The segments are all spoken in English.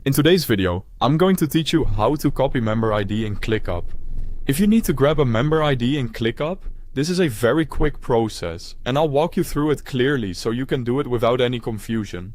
In today's video, I'm going to teach you how to copy member ID in ClickUp. If you need to grab a member ID in ClickUp, this is a very quick process, and I'll walk you through it clearly so you can do it without any confusion.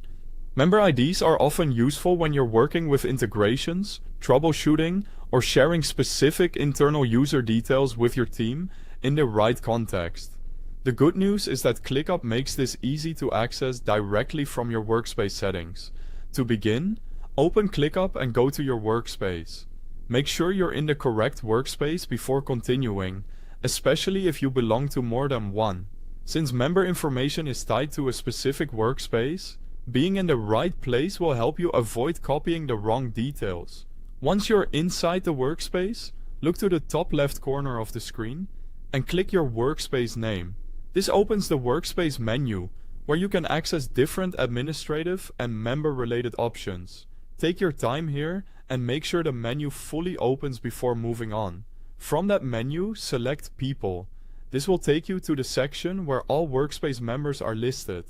Member IDs are often useful when you're working with integrations, troubleshooting, or sharing specific internal user details with your team in the right context. The good news is that ClickUp makes this easy to access directly from your workspace settings. To begin, open ClickUp and go to your workspace. Make sure you're in the correct workspace before continuing, especially if you belong to more than one. Since member information is tied to a specific workspace, being in the right place will help you avoid copying the wrong details. Once you're inside the workspace, look to the top left corner of the screen and click your workspace name. This opens the workspace menu, where you can access different administrative and member-related options. Take your time here and make sure the menu fully opens before moving on. From that menu, select People. This will take you to the section where all workspace members are listed.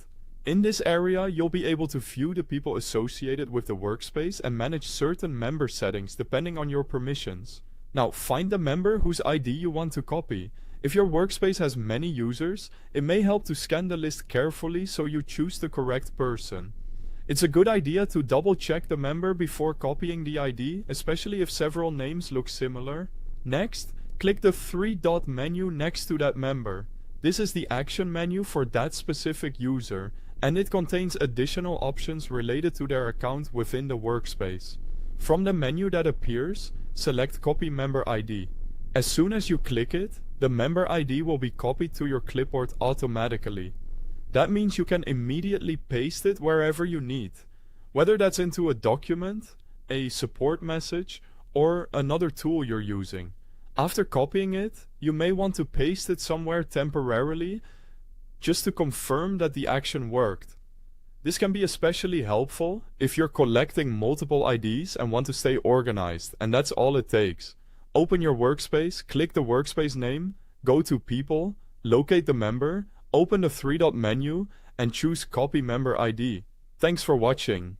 In this area, you'll be able to view the people associated with the workspace and manage certain member settings depending on your permissions. Now, find the member whose ID you want to copy. If your workspace has many users, it may help to scan the list carefully so you choose the correct person. It's a good idea to double-check the member before copying the ID, especially if several names look similar. Next, click the three-dot menu next to that member. This is the action menu for that specific user, and it contains additional options related to their account within the workspace. From the menu that appears, select Copy Member ID. As soon as you click it, the member ID will be copied to your clipboard automatically. That means you can immediately paste it wherever you need, whether that's into a document, a support message, or another tool you're using. After copying it, you may want to paste it somewhere temporarily just to confirm that the action worked. This can be especially helpful if you're collecting multiple IDs and want to stay organized, and that's all it takes. Open your workspace, click the workspace name, go to People, locate the member, open the three-dot menu, and choose Copy Member ID. Thanks for watching.